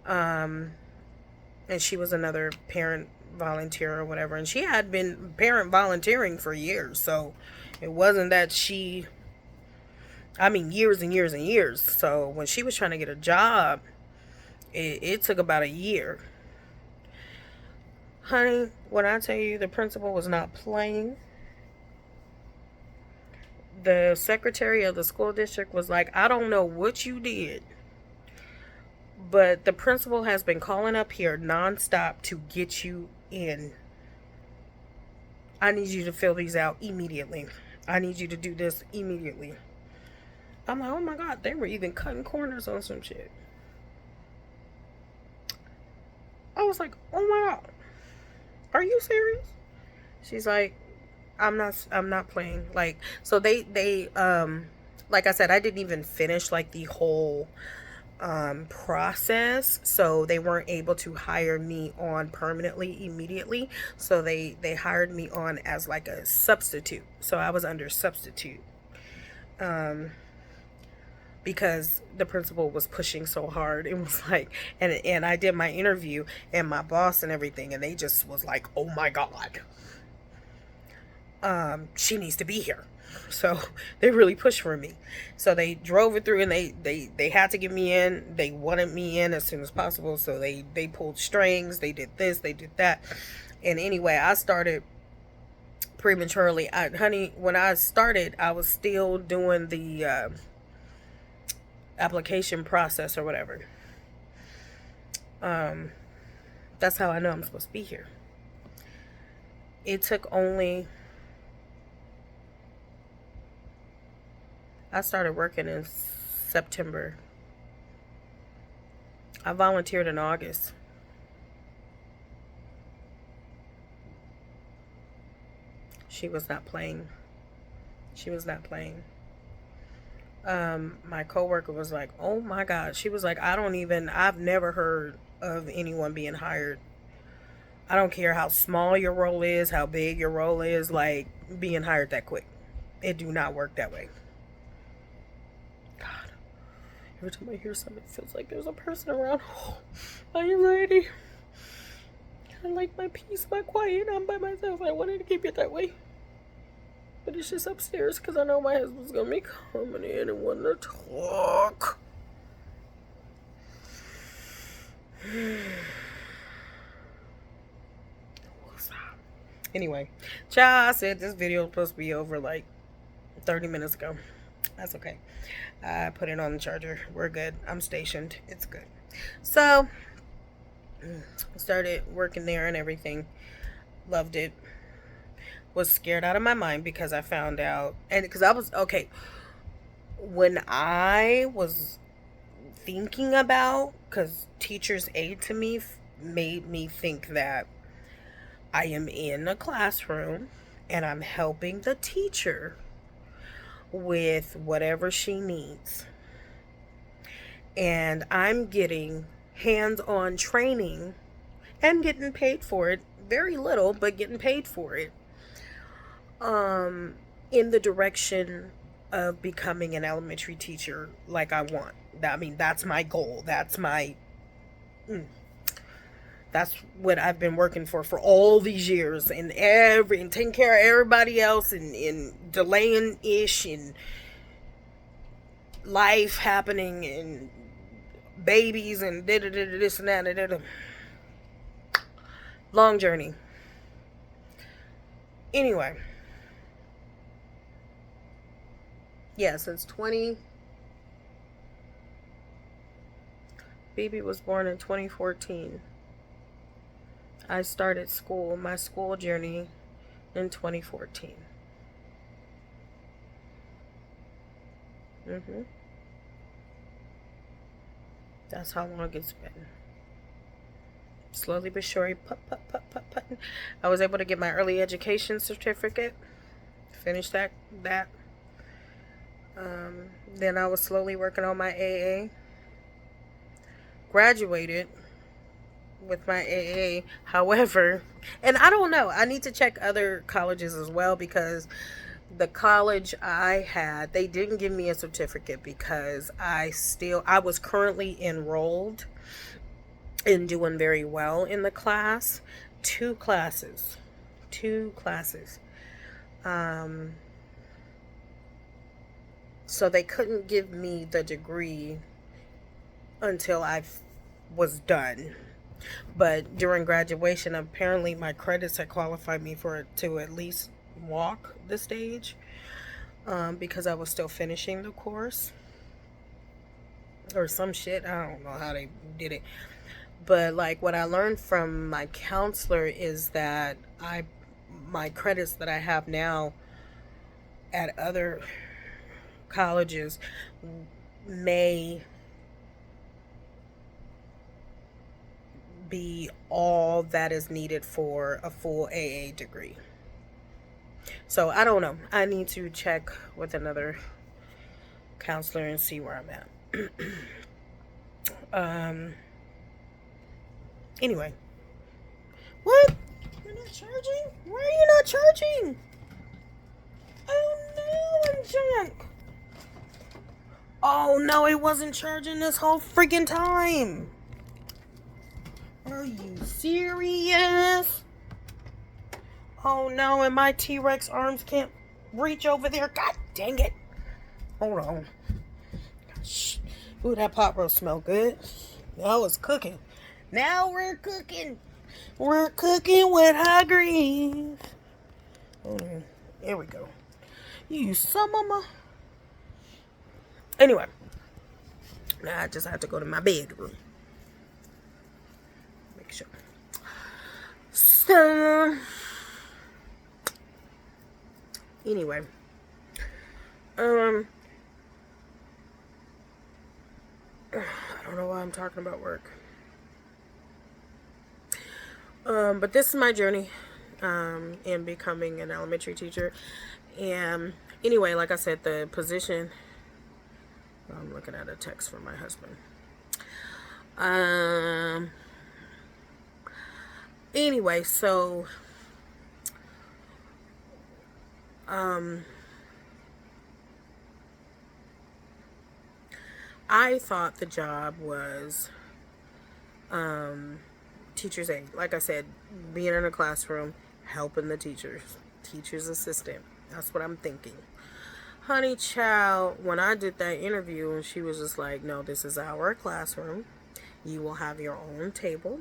And she was another parent volunteer or whatever, and she had been parent volunteering for years, so it wasn't that years and years and years. So when she was trying to get a job, it took about a year. Honey, when I tell you the principal was not playing, the secretary of the school district was like, I don't know what you did, but the principal has been calling up here nonstop to get you in. I need you to fill these out immediately. I need you to do this immediately. I'm like, oh my God, they were even cutting corners on some shit. I was like, oh my God, are you serious? She's like, I'm not playing. Like, so they like I said, I didn't even finish like the whole process, so they weren't able to hire me on permanently immediately, so they hired me on as like a substitute. So I was under substitute because the principal was pushing so hard. It was like, and I did my interview and my boss and everything, and they just was like, oh my God, she needs to be here. So they really pushed for me. So they drove it through, and they had to get me in. They wanted me in as soon as possible. So they pulled strings. They did this, they did that. And anyway, I started prematurely. Honey, when I started, I was still doing the application process or whatever. That's how I know I'm supposed to be here. It took only... I started working in September. I volunteered in August. She was not playing. She was not playing. My coworker was like, oh my God. She was like, I've never heard of anyone being hired. I don't care how small your role is, how big your role is, like being hired that quick. It do not work that way. God, every time I hear something, it feels like there's a person around. Oh, my anxiety. I like my peace, my quiet. I'm by myself. I wanted to keep it that way. But it's just upstairs because I know my husband's going to be coming in and wanting to talk. Anyway, child, I said this video was supposed to be over like 30 minutes ago. That's okay. I put it on the charger. We're good. I'm stationed. It's good. So, I started working there and everything. Loved it. Was scared out of my mind because I found out, and because I was, okay, when I was thinking about, because teacher's aid to me made me think that I am in a classroom and I'm helping the teacher with whatever she needs. And I'm getting hands-on training and getting paid for it. Very little, but getting paid for it. In the direction of becoming an elementary teacher like I want. I mean, that's my goal. That's what I've been working for all these years, and taking care of everybody else, and delaying ish, and life happening, and babies, and this and that. Long journey. Anyway. Yeah, since Phoebe was born in 2014. I started my school journey in 2014. That's how long it's been. Slowly but surely, I was able to get my early education certificate. Finish that. Then I was slowly working on my AA. Graduated with my AA. However, and I don't know, I need to check other colleges as well, because the college I had, they didn't give me a certificate because I was currently enrolled and doing very well in the class. Two classes. So they couldn't give me the degree until I was done But during graduation, apparently my credits had qualified me to at least walk the stage, because I was still finishing the course or some shit. I don't know how they did it. But like what I learned from my counselor is that my credits that I have now at other colleges may be all that is needed for a full AA degree. So I don't know. I need to check with another counselor and see where I'm at. Anyway. What? You're not charging? Why are you not charging? Oh no, I'm junk. Oh no, it wasn't charging this whole freaking time. Are you serious? Oh no, and my T-Rex arms can't reach over there. God dang it. Hold on. Shh. Ooh, that pot roast smell good. Now it's cooking. Now we're cooking. We're cooking with high grease. Hold on. Here we go. You some of my... Anyway. Now I just have to go to my bedroom. Make sure. So... Anyway. I don't know why I'm talking about work. But this is my journey in becoming an elementary teacher. And anyway, like I said, the position... I'm looking at a text from my husband. Anyway, so... I thought the job was teacher's aide. Like I said, being in a classroom, helping the teacher's assistant. That's what I'm thinking. Honey child, when I did that interview, and she was just like, no, this is our classroom. You will have your own table.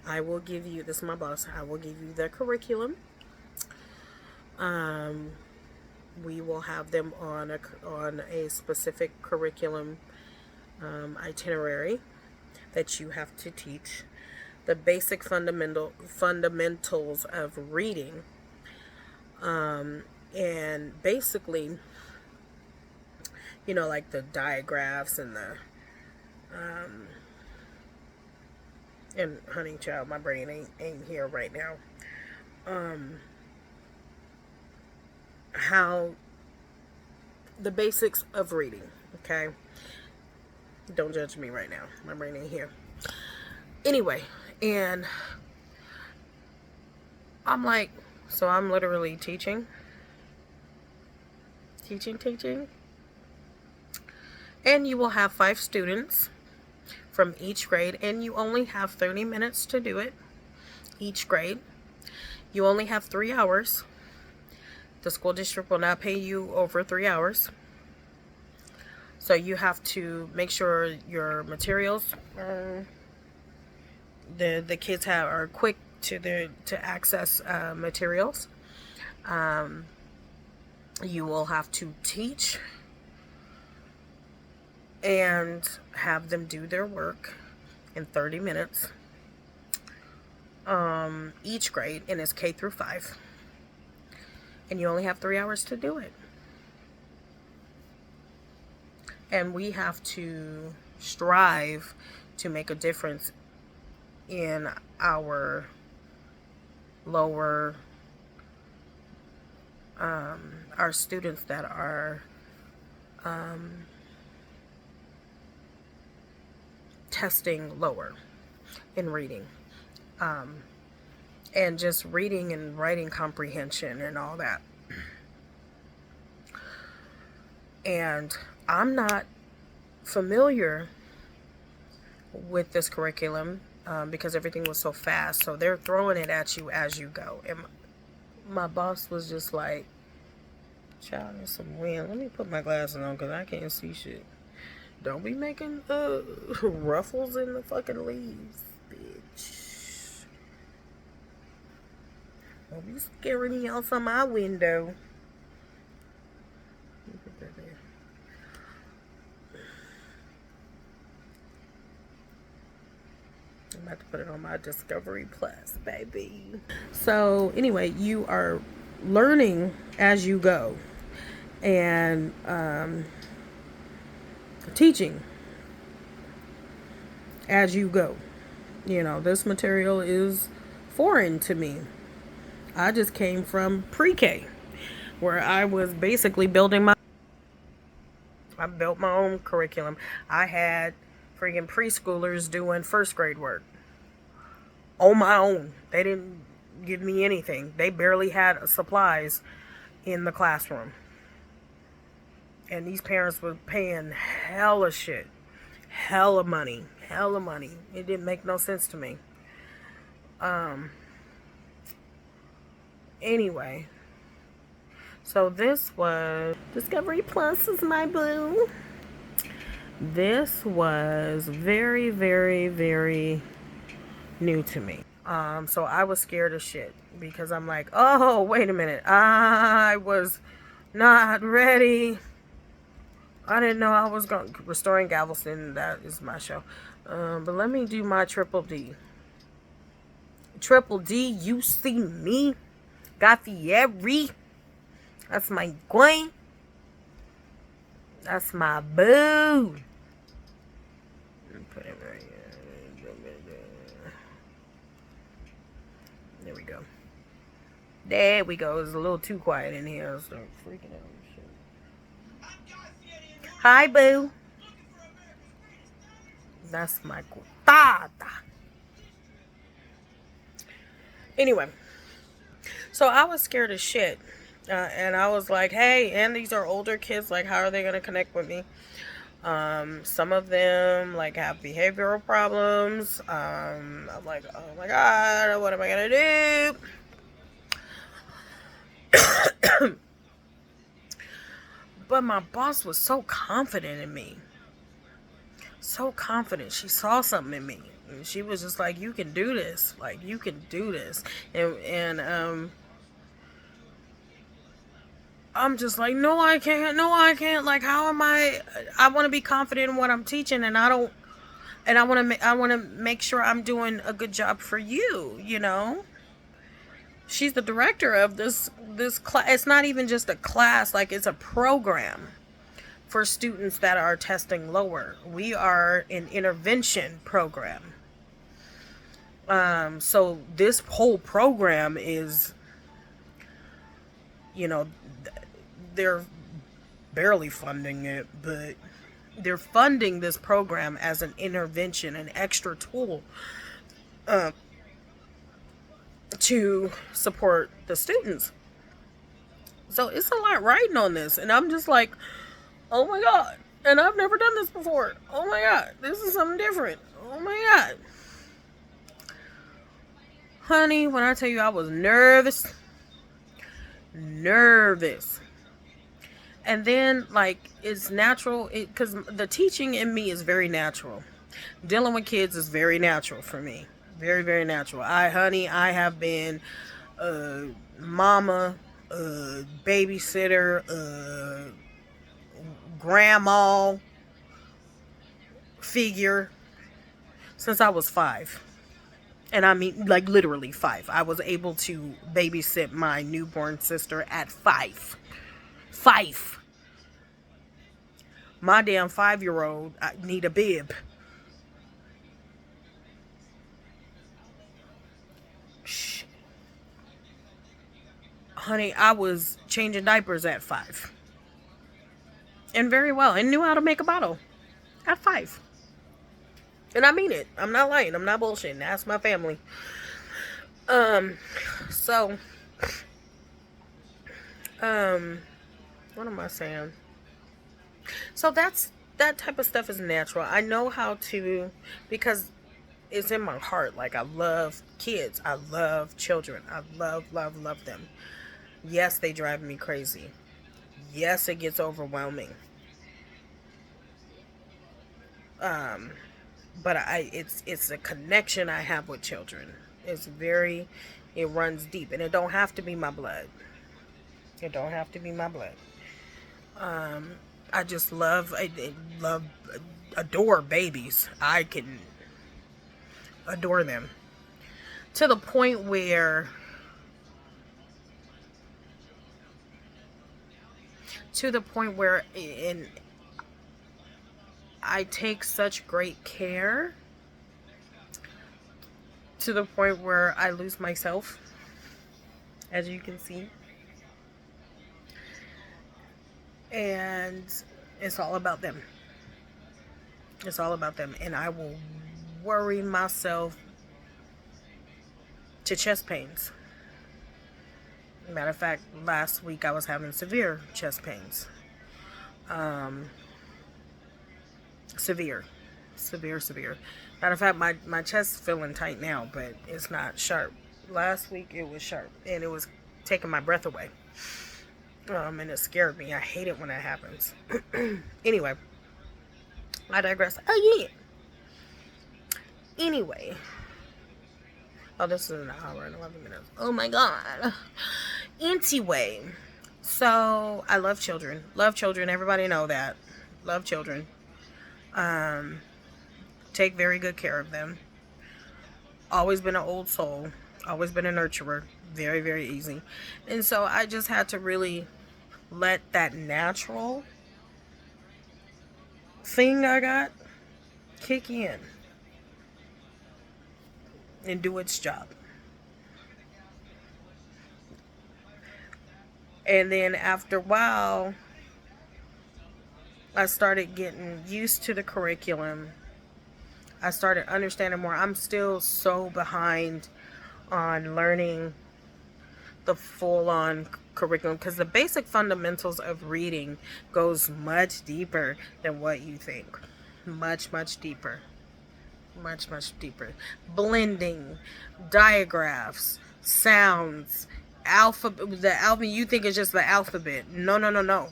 I will give you, this is my boss, I will give you the curriculum. We will have them on a specific curriculum itinerary that you have to teach. The basic fundamentals of reading. And basically, you know, like the diagraphs and the and honey child, my brain ain't here right now. How the basics of reading, okay? Don't judge me right now. My brain ain't here. Anyway, and I'm like, so I'm literally teaching. And you will have 5 students from each grade, and you only have 30 minutes to do it. Each grade. You only have 3 hours. The school district will not pay you over 3 hours. So you have to make sure your materials the kids are quick to access materials. You will have to teach and have them do their work in 30 minutes. Each grade, and it's K through 5. And you only have 3 hours to do it. And we have to strive to make a difference in our lower, our students that are testing lower in reading. And just reading and writing comprehension and all that. And I'm not familiar with this curriculum because everything was so fast. So they're throwing it at you as you go. And my boss was just like, child, there's some wind. Let me put my glasses on because I can't see shit. Don't be making ruffles in the fucking leaves, bitch. Don't be scaring me outside my window. Put that there. I'm about to put it on my Discovery Plus, baby. So anyway, you are learning as you go, and teaching as you go. You know, this material is foreign to me. I just came from pre-K, where I was basically I built my own curriculum. I had freaking preschoolers doing first grade work on my own. They didn't give me anything. They barely had supplies in the classroom. And these parents were paying hella shit. Hella money. Hella money. It didn't make no sense to me. Anyway. So this was Discovery Plus is my boo. This was very, very, very new to me. So I was scared as shit because I'm like, oh, wait a minute. I was not ready. I didn't know I was going to Restoring Galveston. That is my show. But let me do my Triple D. Triple D, you see me? Gaffieri. That's my queen. That's my boo. Put it right here. There we go. There we go. It's a little too quiet in here. I start freaking out and shit. Hi, boo. That's my tata. Anyway, so I was scared as shit. And I was like, hey, and these are older kids. Like, how are they going to connect with me? Some of them, like, have behavioral problems. I'm like, oh, my God, what am I going to do? But my boss was so confident in me. So confident. She saw something in me. And she was just like, you can do this. Like, you can do this. And I'm just like, no, I can't. No, I can't. Like, how am I want to be confident in what I'm teaching, and I want to make sure I'm doing a good job for you, you know? She's the director of this class. It's not even just a class, like, it's a program for students that are testing lower. We are an intervention program. So this whole program is, you know, they're barely funding it, but they're funding this program as an intervention, an extra tool to support the students. So it's a lot riding on this, and I'm just like, oh my God, and I've never done this before. Oh my God, this is something different. Oh my God. Honey, when I tell you I was nervous. And then, like, it's natural, because the teaching in me is very natural. Dealing with kids is very natural for me. Very, very natural. I have been a mama, a babysitter, grandma figure since I was 5. And I mean, like, literally 5. I was able to babysit my newborn sister at 5. 5. My damn 5-year-old need a bib. Shh. Honey, I was changing diapers at 5. And very well. And knew how to make a bottle at 5. And I mean it. I'm not lying. I'm not bullshitting. Ask my family. So, what am I saying? So that type of stuff is natural. I know how to, because it's in my heart. Like, I love kids. I love children. I love them. Yes, they drive me crazy. Yes, it gets overwhelming. But it's a connection I have with children. It's very It runs deep, and it don't have to be my blood. It don't have to be my blood. I just adore babies. I can adore them to the point where I take such great care to the point where I lose myself, as you can see. And it's all about them. It's all about them. And I will worry myself to chest pains. Matter of fact, last week I was having severe chest pains. Severe. Matter of fact, my chest feeling tight now, but it's not sharp. Last week it was sharp, and it was taking my breath away. And it scared me. I hate it when that happens. Anyway, I digress. Oh, yeah. Anyway. Oh, this is an hour and 11 minutes. Oh, my God. Anyway. So, I love children. Love children. Everybody know that. Love children. Take very good care of them. Always been an old soul. Always been a nurturer. Very, very easy. And so, I just had to really let that natural thing I got kick in and do its job. And then after a while, I started getting used to the curriculum. I started understanding more. I'm still so behind on learning the full-on curriculum, because the basic fundamentals of reading goes much deeper than what you think. Much deeper. Much deeper. Blending, diagraphs, sounds, alphabet. The alphabet you think is just the alphabet. No.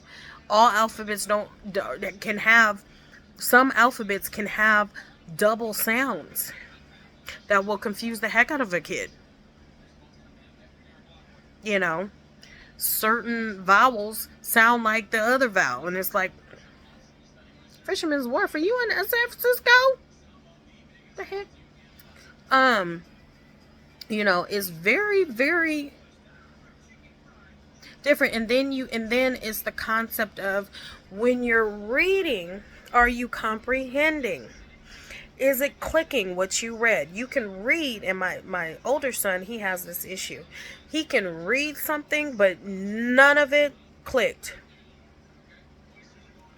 All alphabets can have. Some alphabets can have double sounds that will confuse the heck out of a kid. You know, certain vowels sound like the other vowel, and it's like, Fisherman's Wharf, are you in San Francisco? The heck? You know, it's very, very different. And then it's the concept of, when you're reading, are you comprehending? Is it clicking what you read? You can read, and my older son, he has this issue. He can read something, but none of it clicked.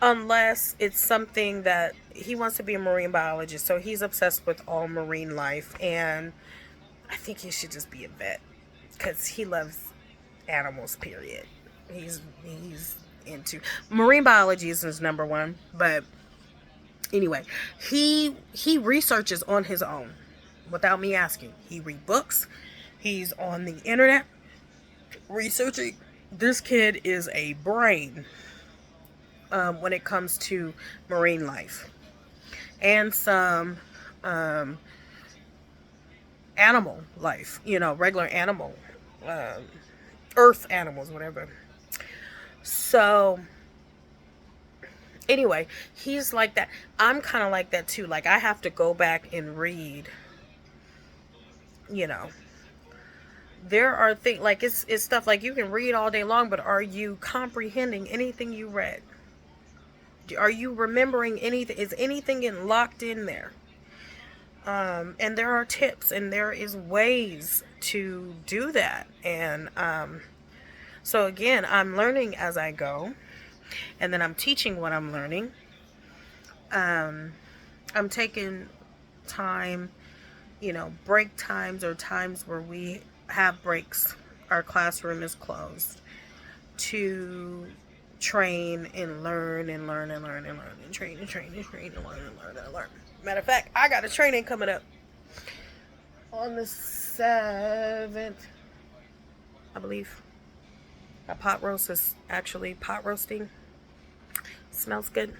Unless it's something that he wants to be a marine biologist, so he's obsessed with all marine life, and I think he should just be a vet, because he loves animals, period. He's into marine biology is his number one, but anyway, he researches on his own without me asking. He reads books. He's on the internet researching. This kid is a brain when it comes to marine life and some animal life, regular animal, earth animals, whatever. So anyway, he's like that. I'm kind of like that too. Like, I have to go back and read, there are things like it's stuff like you can read all day long, but are you comprehending anything you read? Are you remembering anything? Is anything getting locked in there? And there are tips, and there is ways to do that. And so again, I'm learning as I go, and then I'm teaching what I'm learning. I'm taking time, break times, or times where we have breaks, our classroom is closed, to train and learn and learn and learn and learn and train and train and train and learn and learn and learn. Matter of fact, I got a training coming up on the 7th, I believe. A pot roast is actually pot roasting. Smells good.